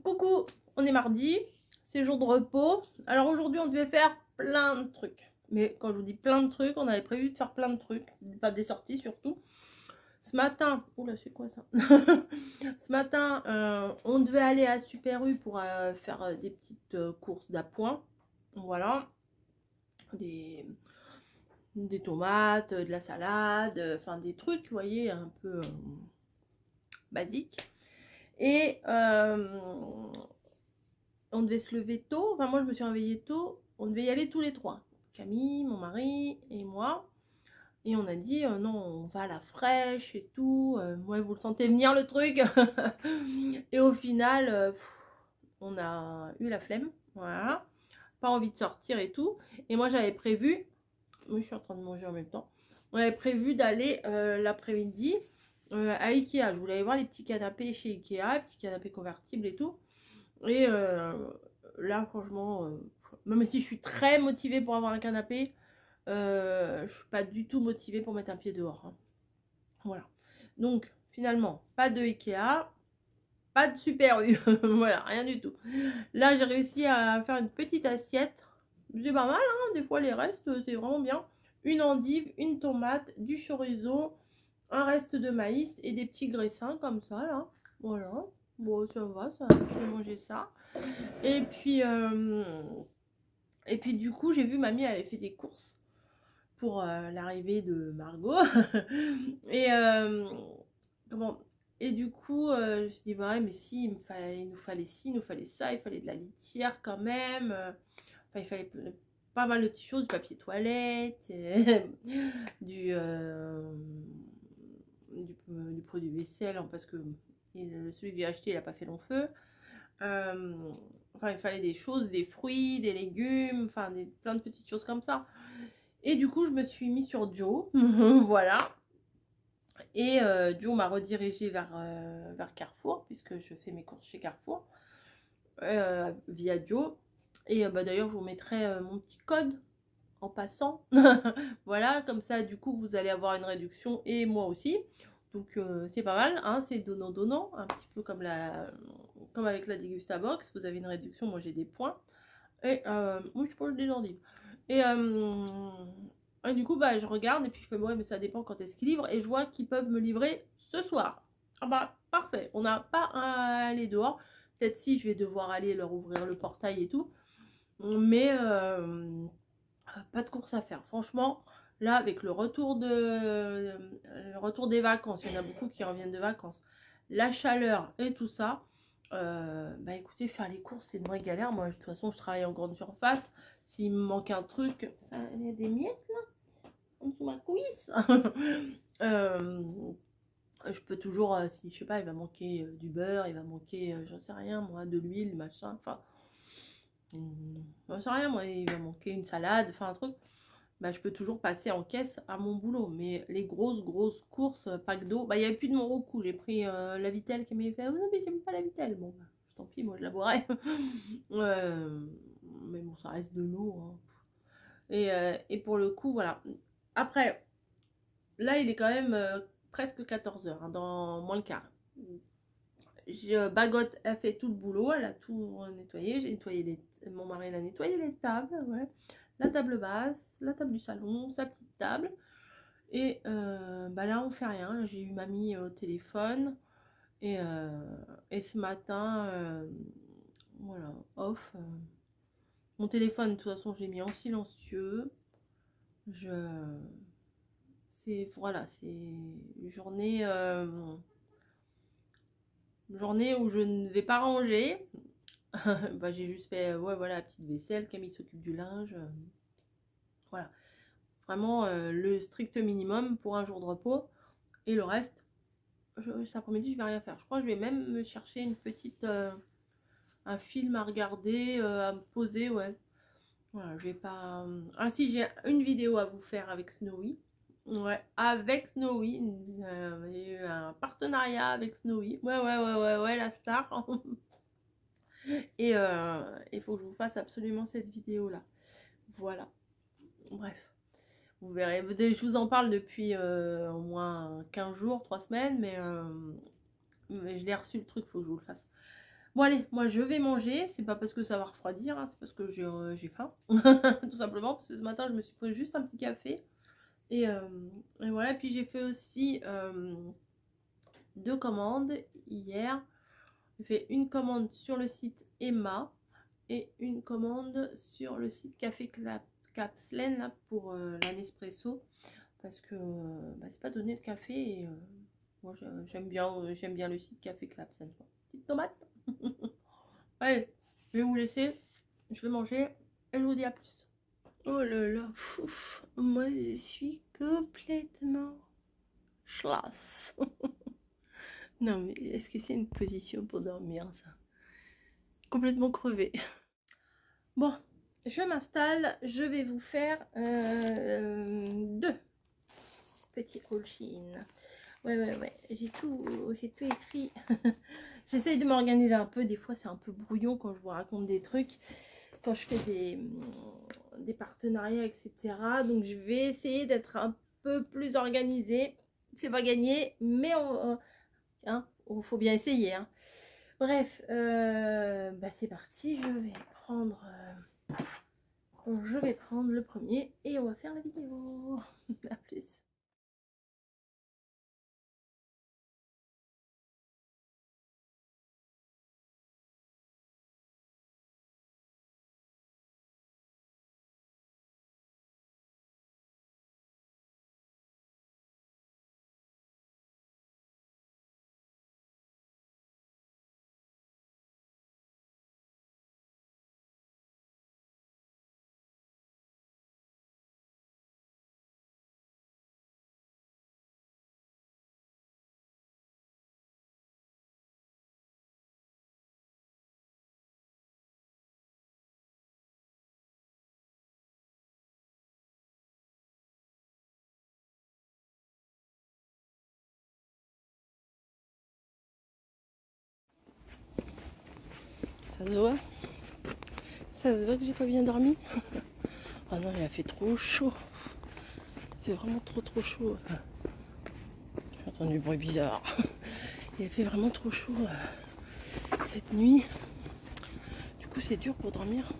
Coucou, on est mardi, c'est jour de repos. Alors aujourd'hui on devait faire plein de trucs. Mais quand je vous dis plein de trucs, on avait prévu de faire plein de trucs, pas des sorties surtout. Ce matin, oula c'est quoi ça? Ce matin, on devait aller à Super U pour faire des petites courses d'appoint. Voilà, des tomates, de la salade, enfin des trucs, vous voyez, un peu basiques. Et on devait se lever tôt, enfin moi je me suis réveillée tôt, on devait y aller tous les trois, Camille, mon mari et moi, et on a dit non, on va à la fraîche et tout, ouais vous le sentez venir le truc. Et au final on a eu la flemme, voilà, pas envie de sortir et tout, et moi j'avais prévu, moi je suis en train de manger en même temps, on avait prévu d'aller l'après-midi à Ikea. Je voulais aller voir les petits canapés chez Ikea, les petits canapés convertibles et tout. Et là, franchement, même si je suis très motivée pour avoir un canapé, je suis pas du tout motivée pour mettre un pied dehors. Hein. Voilà. Donc, finalement, pas de Ikea, pas de Super U. Voilà, rien du tout. Là, j'ai réussi à faire une petite assiette. C'est pas mal, hein. Des fois, les restes, c'est vraiment bien. Une endive, une tomate, du chorizo, un reste de maïs et des petits graissins comme ça, là. Voilà. Bon, ça va, ça, je vais manger ça. Et puis du coup, j'ai vu mamie avait fait des courses pour l'arrivée de Margot. Et comment et du coup, je me suis dit ouais, mais si il nous fallait ci, il nous fallait ça, il fallait de la litière quand même. Enfin, il fallait pas mal de petites choses, du papier toilette, du, du produit vaisselle, hein, parce que celui que j'ai acheté, il n'a pas fait long feu. Enfin, il fallait des choses, des fruits, des légumes, enfin, plein de petites choses comme ça. Et du coup, je me suis mis sur Joe, voilà. Et Joe m'a redirigée vers Carrefour, puisque je fais mes courses chez Carrefour, via Joe. Et d'ailleurs, je vous mettrai mon petit code en passant. Voilà, comme ça, du coup, vous allez avoir une réduction, et moi aussi. Donc c'est pas mal, hein, c'est donnant-donnant, un petit peu comme avec la Degustabox, vous avez une réduction, moi j'ai des points. Et oui, je pense des endives. Et du coup, bah, je regarde et puis je fais, ouais, mais ça dépend quand est-ce qu'ils livrent. Et je vois qu'ils peuvent me livrer ce soir. Ah bah, parfait, on n'a pas à aller dehors. Peut-être si je vais devoir aller leur ouvrir le portail et tout. Mais pas de course à faire. Franchement, là, avec le retour des vacances, il y en a beaucoup qui reviennent de vacances, la chaleur et tout ça, bah écoutez, faire les courses, c'est une vraie galère. Moi, de toute façon, je travaille en grande surface. S'il me manque un truc, il y a des miettes là, en dessous de ma cuisse. Je peux toujours, si je sais pas, il va manquer du beurre, il va manquer, j'en sais rien, moi, de l'huile, machin, enfin, j'en sais rien, moi, il va manquer une salade, enfin un truc. Bah, je peux toujours passer en caisse à mon boulot. Mais les grosses courses, pack d'eau, bah, il n'y avait plus de mon Roku. J'ai pris la Vitelle qui m'avait fait. Oh, non, mais j'aime pas la Vitelle. Bon, bah, tant pis, moi je la boirai. Mais bon, ça reste de l'eau. Hein. Et pour le coup, voilà. Après, là, il est quand même presque 14 h, hein, dans moins le quart. Bagotte a fait tout le boulot, elle a tout nettoyé. J'ai nettoyé mon mari a nettoyé les tables, ouais. La table basse, la table du salon, sa petite table. Et bah là, on fait rien. J'ai eu mamie au téléphone. Et ce matin, voilà, off. Mon téléphone, de toute façon, j'ai mis en silencieux. Voilà, c'est une journée où je ne vais pas ranger. Bah, j'ai juste fait ouais, voilà, la petite vaisselle. Camille s'occupe du linge. Voilà. Vraiment le strict minimum pour un jour de repos. Et le reste, cet après-midi, je vais rien faire. Je crois que je vais même me chercher une petite... un film à regarder, à me poser, ouais. Voilà, je vais pas... Ah si, j'ai une vidéo à vous faire avec Snowy. Ouais, avec Snowy. J'ai eu un partenariat avec Snowy. Ouais, la star. Et il faut que je vous fasse absolument cette vidéo-là. Voilà. Bref. Vous verrez. Je vous en parle depuis au moins 15 jours, 3 semaines, mais je l'ai reçu le truc, il faut que je vous le fasse. Bon allez, moi je vais manger. C'est pas parce que ça va refroidir, hein, c'est parce que j'ai faim. Tout simplement, parce que ce matin je me suis pris juste un petit café. Et voilà, puis j'ai fait aussi 2 commandes hier. J'ai fait une commande sur le site Emma et une commande sur le site Café Capslen là, pour la Nespresso. Parce que bah, c'est pas donné le café et moi j'aime bien le site Café Capslen. Petite tomate. Allez, je vais vous laisser. Je vais manger et je vous dis à plus. Oh là là, ouf, moi je suis complètement schlass. Non mais est-ce que c'est une position pour dormir ça? Complètement crevée. Bon, je m'installe, je vais vous faire 2 petits rollchines. Ouais, j'ai tout écrit. J'essaye de m'organiser un peu, des fois c'est un peu brouillon quand je vous raconte des trucs, quand je fais des partenariats, etc. Donc je vais essayer d'être un peu plus organisée. C'est pas gagné, mais hein, faut bien essayer. Hein. Bref, bah c'est parti, je vais prendre le premier et on va faire la vidéo. À plus. Ça se voit? Ça se voit que j'ai pas bien dormi? Oh non, il a fait trop chaud. Il fait vraiment trop chaud. J'ai entendu du bruit bizarre. Il a fait vraiment trop chaud cette nuit. Du coup, c'est dur pour dormir.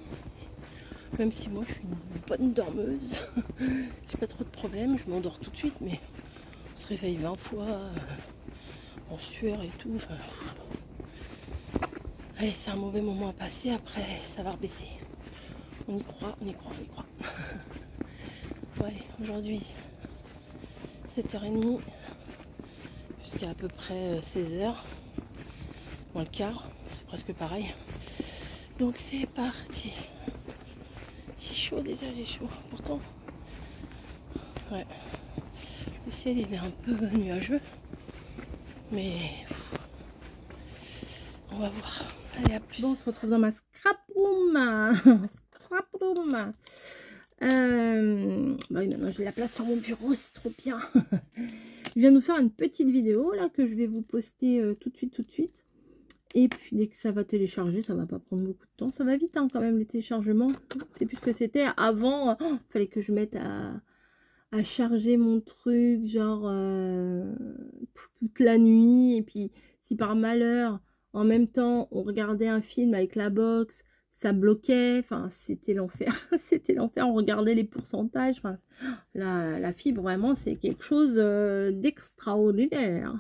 Même si moi, je suis une bonne dormeuse. J'ai pas trop de problèmes. Je m'endors tout de suite, mais on se réveille 20 fois en sueur et tout. Enfin, allez, c'est un mauvais moment à passer. Après, ça va rebaisser. On y croit. Bon, allez, aujourd'hui, 7h30 jusqu'à à peu près 16h. Moins le quart, c'est presque pareil. Donc c'est parti. J'ai chaud déjà, j'ai chaud. Pourtant, ouais, le ciel il est un peu nuageux. Mais on va voir. Allez, à plus. Bon, on se retrouve dans ma scrap room. Bah oui, maintenant j'ai la place sur mon bureau, c'est trop bien. Je viens de nous faire une petite vidéo là que je vais vous poster tout de suite. Et puis dès que ça va télécharger, ça va pas prendre beaucoup de temps. Ça va vite hein, quand même le téléchargement. C'est plus ce que c'était avant. Il fallait que je mette à charger mon truc genre toute la nuit. Et puis si par malheur, en même temps, on regardait un film avec la box, ça bloquait. Enfin, c'était l'enfer. C'était l'enfer. On regardait les pourcentages. Enfin, la fibre, vraiment, c'est quelque chose d'extraordinaire.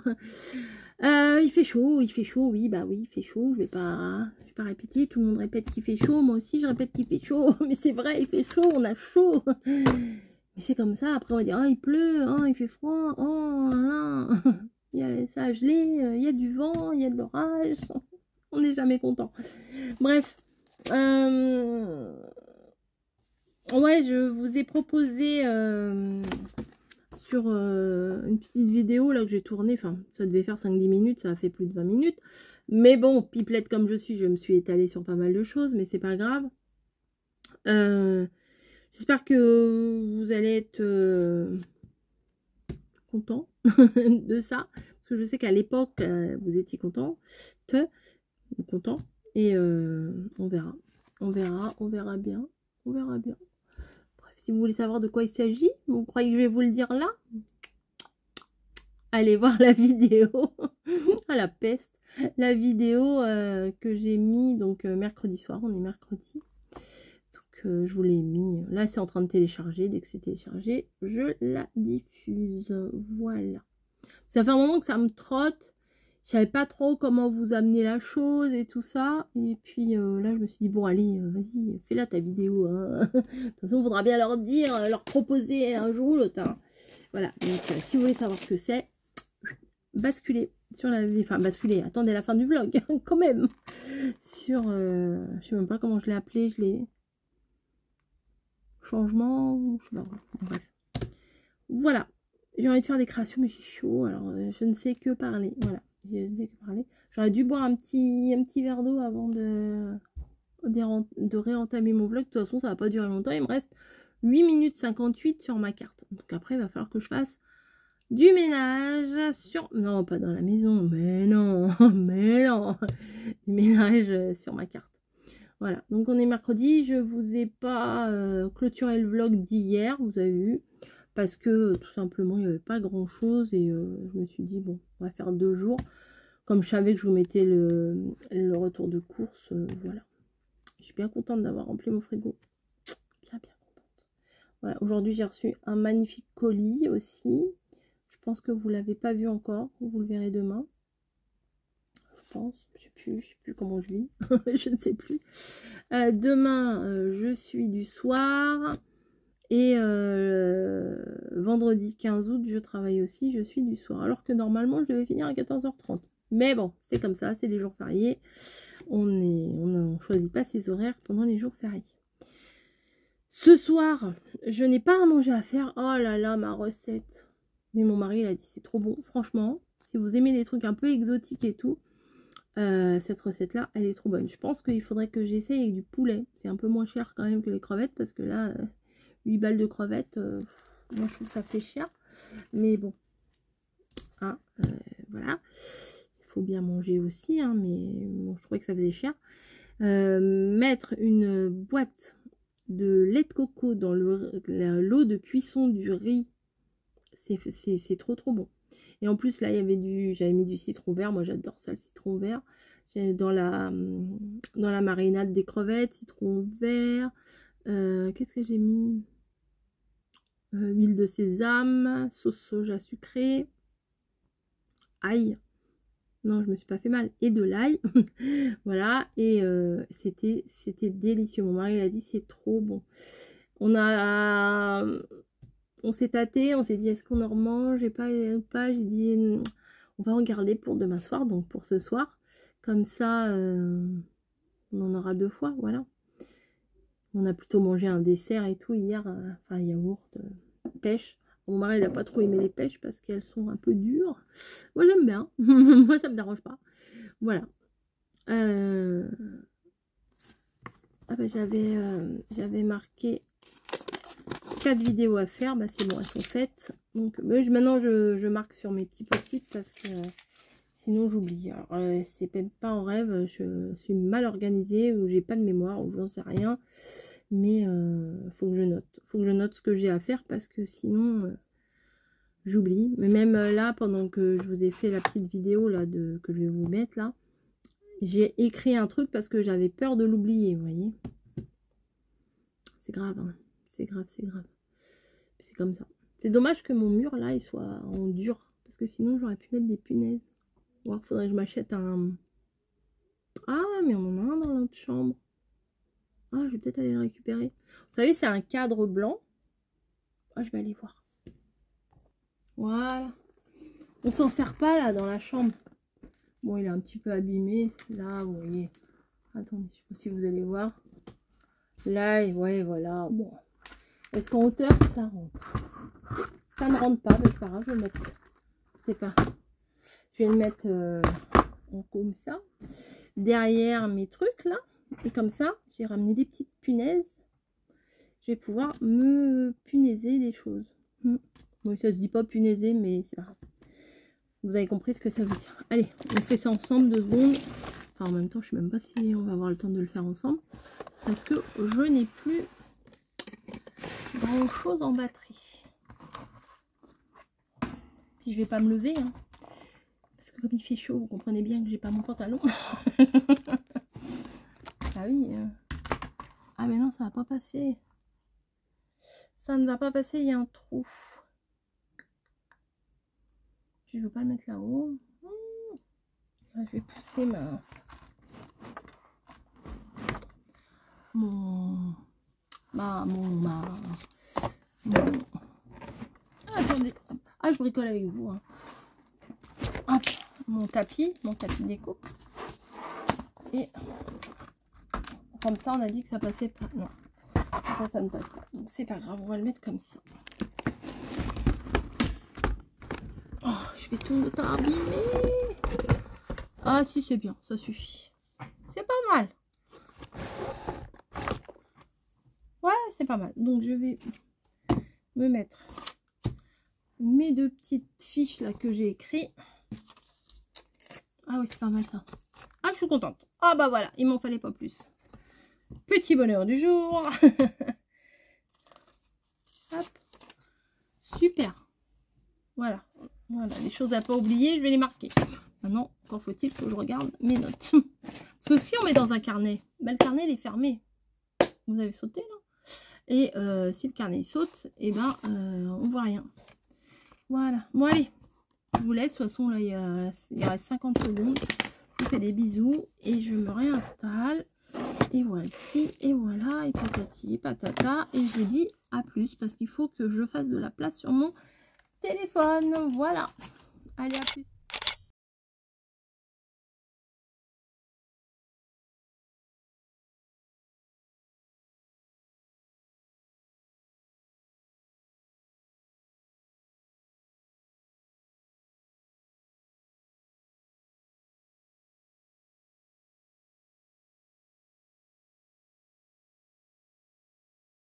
Il fait chaud, oui, bah oui, il fait chaud, je vais pas répéter, tout le monde répète qu'il fait chaud, moi aussi je répète qu'il fait chaud, mais c'est vrai, il fait chaud, on a chaud, mais c'est comme ça, après on va dire, oh il pleut, oh il fait froid, oh là, ça a gelé, il y a du vent, il y a de l'orage, on n'est jamais content. Bref, ouais, je vous ai proposé sur une petite vidéo là que j'ai tournée, enfin ça devait faire 5-10 minutes, ça a fait plus de 20 minutes, mais bon, pipelette comme je suis, je me suis étalée sur pas mal de choses, mais c'est pas grave. J'espère que vous allez être content de ça, parce que je sais qu'à l'époque vous étiez content, et on verra bien. Si vous voulez savoir de quoi il s'agit, vous croyez que je vais vous le dire là? Allez voir la vidéo. À la peste. la vidéo que j'ai mis donc mercredi soir. On est mercredi. Donc je vous l'ai mis. Là, c'est en train de télécharger. Dès que c'est téléchargé, je la diffuse. Voilà. Ça fait un moment que ça me trotte. Je savais pas trop comment vous amener la chose et tout ça. Et puis là, je me suis dit, bon, allez, vas-y, fais-la ta vidéo. Hein. De toute façon, il faudra bien leur dire, leur proposer un jour ou l'autre. Hein. Voilà. Donc, si vous voulez savoir ce que c'est, basculez sur la... Enfin, basculez, attendez la fin du vlog, quand même. Sur... je sais même pas comment je l'ai appelé. Je l'ai... Changement... Je sais pas. Bref. Voilà. J'ai envie de faire des créations, mais j'ai chaud. Alors, je ne sais que parler. Voilà. Je ne sais que parler. J'aurais dû boire un petit verre d'eau avant de réentamer mon vlog. De toute façon, ça va pas durer longtemps. Il me reste 8 minutes 58 sur ma carte. Donc après, il va falloir que je fasse du ménage sur... Non, pas dans la maison. Mais non. Mais non. Du ménage sur ma carte. Voilà. Donc, on est mercredi. Je vous ai pas clôturé le vlog d'hier. Vous avez vu. Parce que tout simplement il n'y avait pas grand chose et je me suis dit bon on va faire 2 jours comme je savais que je vous mettais le retour de course. Voilà, je suis bien contente d'avoir rempli mon frigo, bien contente. Voilà, aujourd'hui j'ai reçu un magnifique colis aussi. Je pense que vous l'avez pas vu encore, vous le verrez demain, je pense. Je sais plus comment je vis. Je ne sais plus. Demain je suis du soir. Et vendredi 15 août, je travaille aussi, je suis du soir. Alors que normalement, je devais finir à 14h30. Mais bon, c'est comme ça, c'est les jours fériés. On ne choisit pas ses horaires pendant les jours fériés. Ce soir, je n'ai pas à manger à faire. Oh là là, ma recette. Mais mon mari, il a dit, c'est trop bon. Franchement, si vous aimez les trucs un peu exotiques et tout, cette recette-là, elle est trop bonne. Je pense qu'il faudrait que j'essaye avec du poulet. C'est un peu moins cher quand même que les crevettes parce que là... 8 balles de crevettes, moi je trouve que ça fait cher, mais bon, hein, voilà, il faut bien manger aussi, hein, mais bon, je trouvais que ça faisait cher. Mettre une boîte de lait de coco dans l'eau de cuisson du riz, c'est trop bon. Et en plus là, j'avais mis du citron vert, moi j'adore ça, le citron vert. Dans la marinade des crevettes, citron vert. Qu'est-ce que j'ai mis? Huile de sésame, sauce soja sucrée, ail. Non, je me suis pas fait mal. Et de l'ail. Voilà. Et c'était délicieux. Mon mari l'a dit, c'est trop bon. On s'est tâté, on s'est dit, est-ce qu'on en remange et pas ou pas. J'ai dit, on va en garder pour demain soir, donc pour ce soir. Comme ça, on en aura 2 fois, voilà. On a plutôt mangé un dessert et tout hier, enfin yaourt, pêche. Mon mari il a pas trop aimé les pêches parce qu'elles sont un peu dures. Moi j'aime bien, moi ça me dérange pas. Voilà. Ah bah, j'avais marqué 4 vidéos à faire, bah c'est bon, elles sont faites. Donc maintenant je marque sur mes petits post-it parce que sinon j'oublie. Alors c'est même pas en rêve, je suis mal organisée ou j'ai pas de mémoire ou j'en sais rien. Mais faut que je note. Faut que je note ce que j'ai à faire parce que sinon j'oublie. Mais même là, pendant que je vous ai fait la petite vidéo là que je vais vous mettre là, j'ai écrit un truc parce que j'avais peur de l'oublier, vous voyez. C'est grave, hein. C'est grave, c'est grave. C'est comme ça. C'est dommage que mon mur là, il soit en dur. Parce que sinon, j'aurais pu mettre des punaises. Ou alors, il faudrait que je m'achète un... Ah, mais on en a un dans l'autre chambre. Ah, je vais peut-être aller le récupérer. Vous savez, c'est un cadre blanc. Ah, je vais aller voir. Voilà. On s'en sert pas là dans la chambre. Bon, il est un petit peu abîmé. Là, vous voyez. Attendez, je sais pas si vous allez voir. Là, ouais, voilà. Bon. Est-ce qu'en hauteur, ça rentre? Ça ne rentre pas, mais c'est pas grave, je vais le mettre. C'est pas. Je vais le mettre comme ça. Derrière mes trucs là. Et comme ça, j'ai ramené des petites punaises. Je vais pouvoir me punaiser des choses. Bon, ça se dit pas punaiser, mais c'est pas grave. Vous avez compris ce que ça veut dire. Allez, on fait ça ensemble 2 secondes. Enfin, en même temps, je sais même pas si on va avoir le temps de le faire ensemble. Parce que je n'ai plus grand chose en batterie. Puis je vais pas me lever. Hein. Parce que comme il fait chaud, vous comprenez bien que j'ai pas mon pantalon. Ah oui. Ah mais non, ça va pas passer. Ça ne va pas passer, il y a un trou. Puis je veux pas le mettre là-haut. Je vais pousser Attendez. Ah, je bricole avec vous. Hein. Hop, mon tapis de découpe. Et comme ça, on a dit que ça passait pas. Non, ça ne passe pas. Donc c'est pas grave, on va le mettre comme ça. Oh, je vais tout abîmer. Ah si, c'est bien, ça suffit. C'est pas mal. Ouais, c'est pas mal. Donc je vais me mettre mes 2 petites fiches là que j'ai écrites. Ah oui, c'est pas mal ça. Ah, je suis contente. Ah bah voilà, il m'en fallait pas plus. Petit bonheur du jour. Hop. Super. Voilà. Voilà, les choses à pas oublier, je vais les marquer. Maintenant, encore faut-il que je regarde mes notes. Parce que si on met dans un carnet, ben, le carnet il est fermé. Vous avez sauté là. Et si le carnet saute, et ben on voit rien. Voilà. Bon allez, je vous laisse. De toute façon là il reste 50 secondes. Je vous fais des bisous et je me réinstalle. Et voici, et voilà, et patati, patata. Et je vous dis à plus parce qu'il faut que je fasse de la place sur mon téléphone. Voilà. Allez, à plus.